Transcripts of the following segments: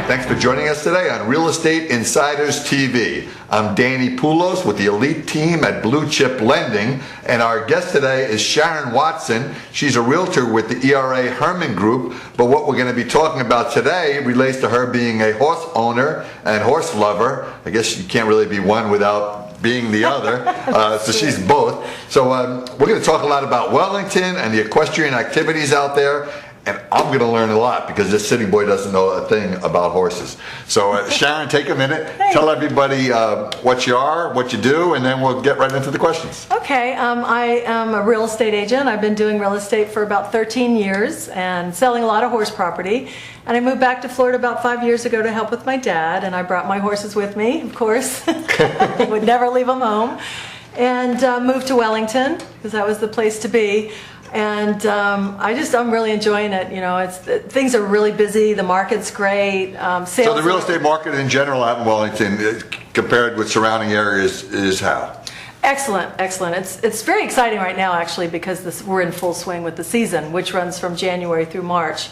thanks for joining us today on Real Estate Insiders TV. I'm Danny Poulos with the elite team at Blue Chip Lending, and our guest today is Sharon Watson. She's a realtor with the ERA Herman Group, but what we're going to be talking about today relates to her being a horse owner and horse lover. I guess you can't really be one without being the other, so she's both. So we're going to talk a lot about Wellington and the equestrian activities out there. And I'm going to learn a lot because this city boy doesn't know a thing about horses. So Sharon, take a minute, tell everybody what you are, what you do, and then we'll get right into the questions. Okay, I am a real estate agent. I've been doing real estate for about 13 years and selling a lot of horse property. And I moved back to Florida about 5 years ago to help with my dad, and I brought my horses with me, of course. I would never leave them home. And moved to Wellington because that was the place to be. And I'm really enjoying it. You know, things are really busy. The market's great. Sales. So the real estate market in general out in Wellington, compared with surrounding areas, is how? Excellent, excellent. It's very exciting right now, actually, because we're in full swing with the season, which runs from January through March.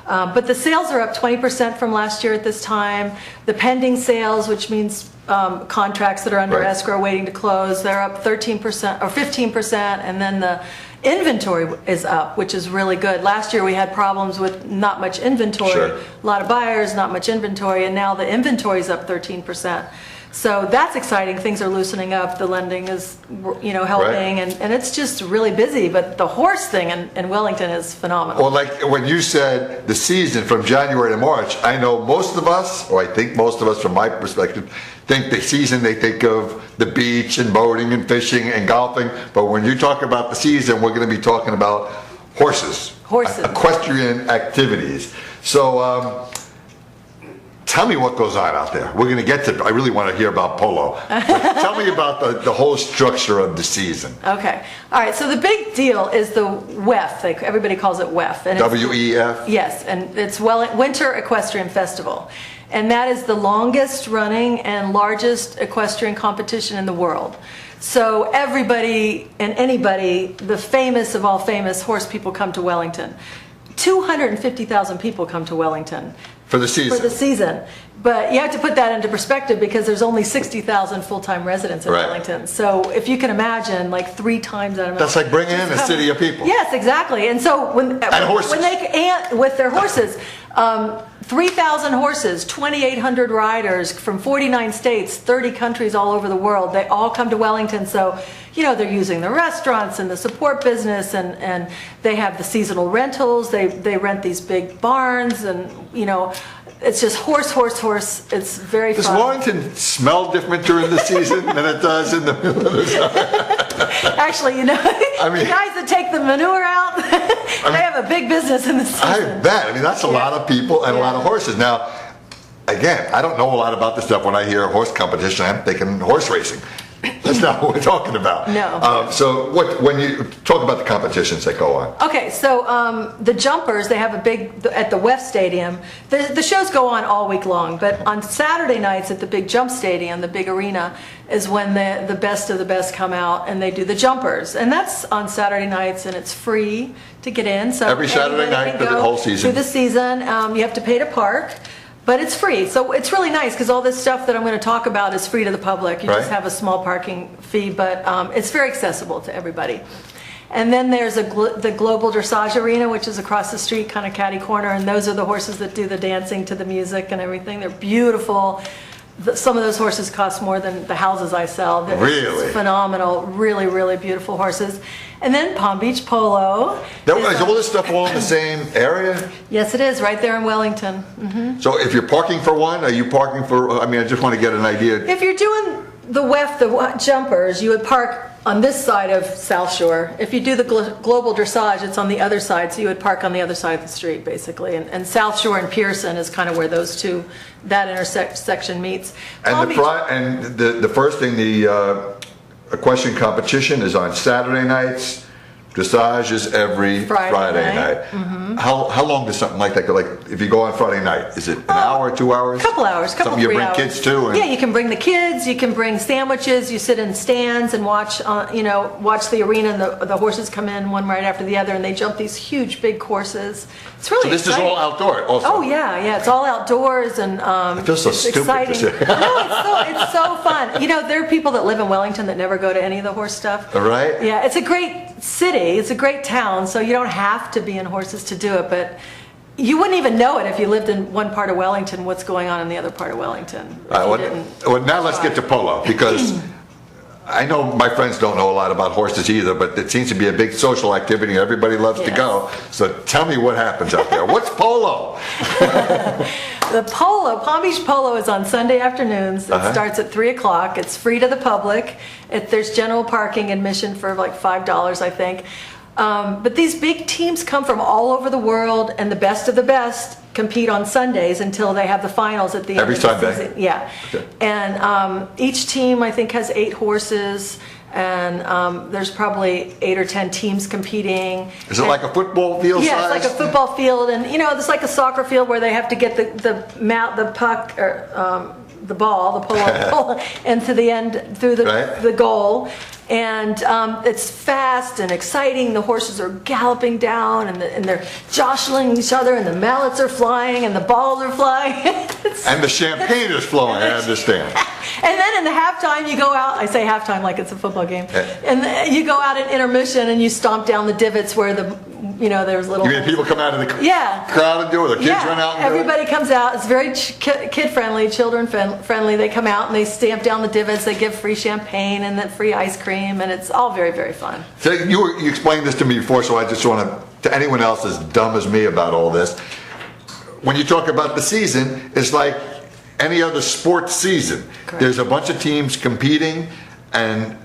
But the sales are up 20% from last year at this time. The pending sales, which means contracts that are under escrow waiting to close, they're up 13% or 15%, and then the inventory is up, which is really good. Last year we had problems with not much inventory, a lot of buyers, not much inventory, and now the inventory is up 13%. So that's exciting. Things are loosening up. The lending is, helping, and it's just really busy. But the horse thing in Wellington is phenomenal. Well, like when you said the season from January to March, I know most of us, or I think most of us from my perspective, think the season they think of the beach and boating and fishing and golfing. But when you talk about the season, we're going to be talking about horses. Equestrian activities. So, tell me what goes on out there. We're going to get to, I really want to hear about polo. Tell me about the whole structure of the season. Okay. All right. So the big deal is the WEF. Everybody calls it WEF. And WEF? Yes. And it's Winter Equestrian Festival. And that is the longest running and largest equestrian competition in the world. So everybody and anybody, the famous of all famous horse people, come to Wellington. 250,000 people come to Wellington. For the season. For the season. But you have to put that into perspective because there's only 60,000 full-time residents in Wellington. So if you can imagine, like 3 times that amount. That's like bringing in a city of people. Yes, exactly. And so when with their horses, 3,000 horses, 2,800 riders from 49 states, 30 countries all over the world, they all come to Wellington. So, they're using the restaurants and the support business, and they have the seasonal rentals. They rent these big barns, and, it's just horse. It's very fun. Does Wellington smell different during the season than it does in the middle of the summer? Actually, the guys that take the manure out, they have a big business in the season. I bet. That's a lot of people and a lot of horses. Now, again, I don't know a lot about this stuff. When I hear horse competition, I'm thinking horse racing. That's not what we're talking about. No. So when you talk about the competitions that go on. Okay, so the jumpers, they have a big, at the WEF Stadium, the shows go on all week long, but on Saturday nights at the big jump stadium, the big arena, is when the best of the best come out and they do the jumpers. And that's on Saturday nights, and it's free to get in. So every Saturday night for the whole season? Through the season. You have to pay to park. But it's free, so it's really nice because all this stuff that I'm going to talk about is free to the public. You just have a small parking fee, but it's very accessible to everybody. And then there's the Global Dressage Arena, which is across the street, kind of catty corner, and those are the horses that do the dancing to the music and everything. They're beautiful. Some of those horses cost more than the houses I sell. They're really? Phenomenal, really, really beautiful horses. And then Palm Beach Polo. Is all this stuff all in the same area? Yes, it is, right there in Wellington. Mm-hmm. So if you're parking for one, are you parking for, I just want to get an idea. If you're doing the WEF, the jumpers, you would park on this side of South Shore. If you do the Global Dressage, it's on the other side, so you would park on the other side of the street, basically. And South Shore and Pearson is kind of where that intersection meets. And the first thing, the equestrian competition is on Saturday nights Dressage is every Friday night. Mm-hmm. How long does something like that go? Like if you go on Friday night, is it an hour, 2 hours? Couple hours, Something you 3 bring hours. kids to? Yeah, you can bring the kids. You can bring sandwiches. You sit in stands and watch. Watch the arena, and the horses come in one right after the other, and they jump these huge, big courses. It's really So this exciting. is all outdoor also? Oh yeah, it's all outdoors, and I feel so it's stupid. exciting. No, it's so fun. There are people that live in Wellington that never go to any of the horse stuff. Right? Yeah, it's a great city. It's a great town, so you don't have to be in horses to do it, but you wouldn't even know it if you lived in one part of Wellington, what's going on in the other part of Wellington. Well, now let's get to polo, because I know my friends don't know a lot about horses either, but it seems to be a big social activity. Everybody loves to go. So tell me what happens out there. What's polo? The polo, Palm Beach Polo, is on Sunday afternoons. It starts at 3 o'clock. It's free to the public. There's general parking admission for like $5, I think. But these big teams come from all over the world, and the best of the best compete on Sundays until they have the finals at the end of the season. Yeah. Okay. And each team, I think, has 8 horses, and there's probably 8 or 10 teams competing. Is it like a football field size? Yeah, it's like a football field, and it's like a soccer field where they have to get the puck or the ball, the polo, and to the end through the goal. And it's fast and exciting. The horses are galloping down, and they're jostling each other, and the mallets are flying, and the balls are flying. And the champagne is flowing, I understand. And then in the halftime, you go out. I say halftime like it's a football game. And you go out at intermission, and you stomp down the divots where there's little. You mean people come out of the crowd and do it? Or kids run out and do it? Everybody comes out. It's very kid-friendly, children-friendly. They come out and they stamp down the divots. They give free champagne and then free ice cream, and it's all very, very fun. So you explained this to me before, so I just want to anyone else as dumb as me about all this. When you talk about the season, it's like any other sports season. Correct. There's a bunch of teams competing, and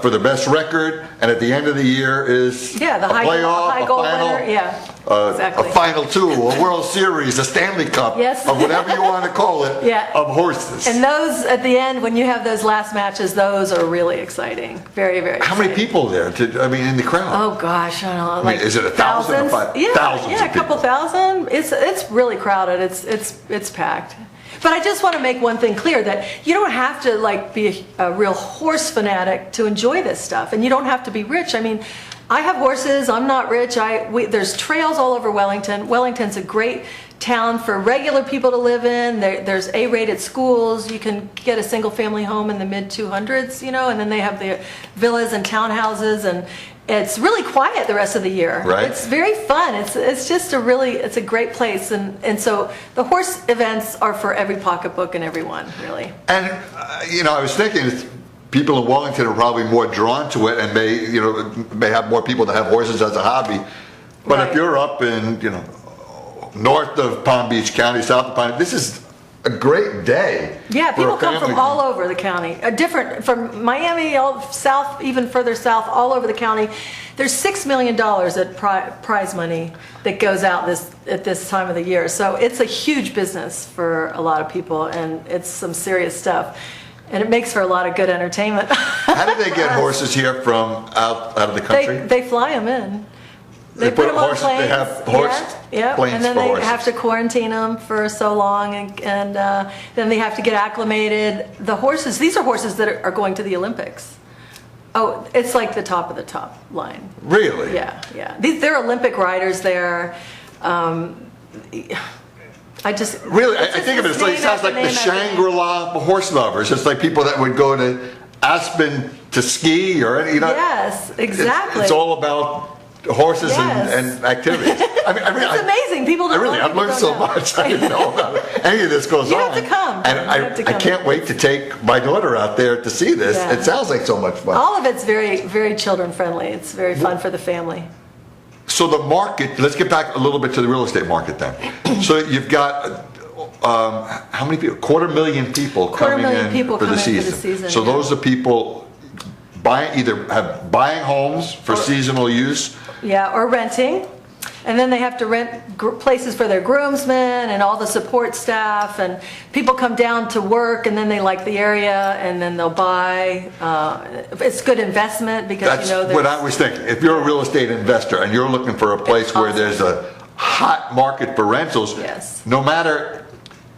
for the best record, and at the end of the year is the a playoff, high a goal final, winner. Yeah, exactly. a final two, a World Series, a Stanley Cup, of whatever you want to call it, of horses. And those at the end, when you have those last matches, those are really exciting. Very, very exciting. How many people there? In the crowd? Oh gosh, I don't know. Is it 1,000 or 5,000? Yeah, a couple thousand. It's really crowded. It's packed. But I just want to make one thing clear, that you don't have to be a real horse fanatic to enjoy this stuff, and you don't have to be rich. I mean, I have horses. I'm not rich. There's trails all over Wellington. Wellington's a great town for regular people to live in. There's A-rated schools. You can get a single-family home in the mid-200s, and then they have the villas and townhouses, and it's really quiet the rest of the year. Right. It's very fun. It's just it's a great place, and so the horse events are for every pocketbook and everyone, really. And I was thinking people in Wellington are probably more drawn to it, and may have more people that have horses as a hobby. But if you're up in north of Palm Beach County, south of Palm, this is a great day. Yeah, people come from all over the county. From Miami, south, even further south, all over the county. There's $6 million at prize money that goes out at this time of the year. So it's a huge business for a lot of people, and it's some serious stuff. And it makes for a lot of good entertainment. How do they get horses here from out of the country? They fly them in. They put them on planes. They have horse planes, and then for they horses. have to quarantine them for so long, and then they have to get acclimated. The horses, these are horses that are going to the Olympics. Oh, it's like the top of the top line. Really? Yeah. They're Olympic riders there. I think of it. It sounds like the Shangri-La horse lovers. It's like people that would go to Aspen to ski, or Yes, exactly. It's all about horses and activities. It's amazing. People don't I've learned so much. I didn't know about it. Any of this goes on. You have to come. And I can't wait to take my daughter out there to see this. Yeah. It sounds like so much fun. All of it's very, very children friendly. It's very fun for the family. So the market, let's get back a little bit to the real estate market then. So you've got how many people? 250,000 people coming in for the season. So those are people buying homes for seasonal use. Yeah, or renting. And then they have to rent places for their groomsmen and all the support staff, and people come down to work and then they like the area and then they'll buy. It's good investment because That's what I was thinking. If you're a real estate investor and you're looking for a place where there's a hot market for rentals, Yes. no matter,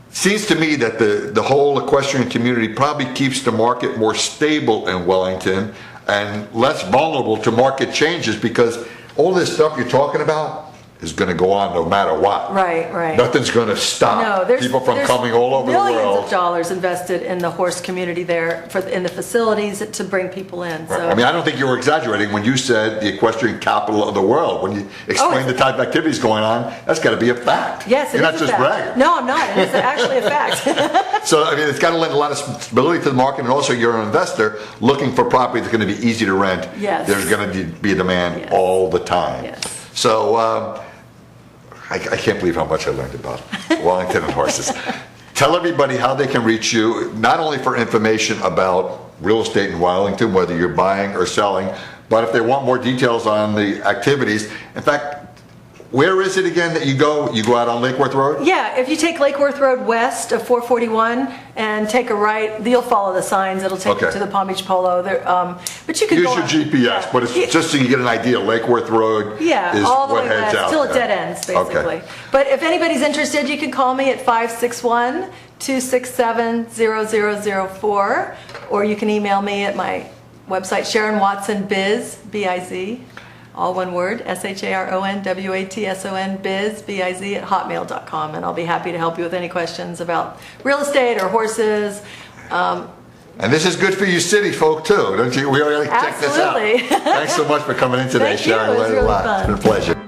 seems to me that the whole equestrian community probably keeps the market more stable in Wellington and less vulnerable to market changes, because all this stuff you're talking about is going to go on no matter what. Right, right. Nothing's going to stop people from coming all over the world. Millions of dollars invested in the horse community there, in the facilities to bring people in. So. I mean, I don't think you were exaggerating when you said the equestrian capital of the world. When you explained the type of activities going on, that's got to be a fact. Yes, You're not just bragging. No, I'm not. It's actually a fact. So, I mean, it's got to lend a lot of stability to the market, and also you're an investor looking for property that's going to be easy to rent. Yes. There's going to be a demand all the time. Yes. So, I can't believe how much I learned about Wellington and horses. Tell everybody how they can reach you, not only for information about real estate in Wellington, whether you're buying or selling, but if they want more details on the activities. In fact, where is it again that you go? You go out on Lake Worth Road? Yeah, if you take Lake Worth Road west of 441 and take a right, you'll follow the signs. It'll take you to the Palm Beach Polo. But you can use your GPS, but it's just so you get an idea. Lake Worth Road is all the what way heads west, out. till it dead ends, basically. Okay. But if anybody's interested, you can call me at 561-267-0004, or you can email me at my website, Sharon Watson Biz, B-I-Z. All one word, SharonWatson, biz, B-I-Z, at hotmail.com. And I'll be happy to help you with any questions about real estate or horses. And this is good for you city folk too, don't you? We ought to check this out. Absolutely. Thanks so much for coming in today, Thank you. Sharon. It was really fun. It's been a pleasure.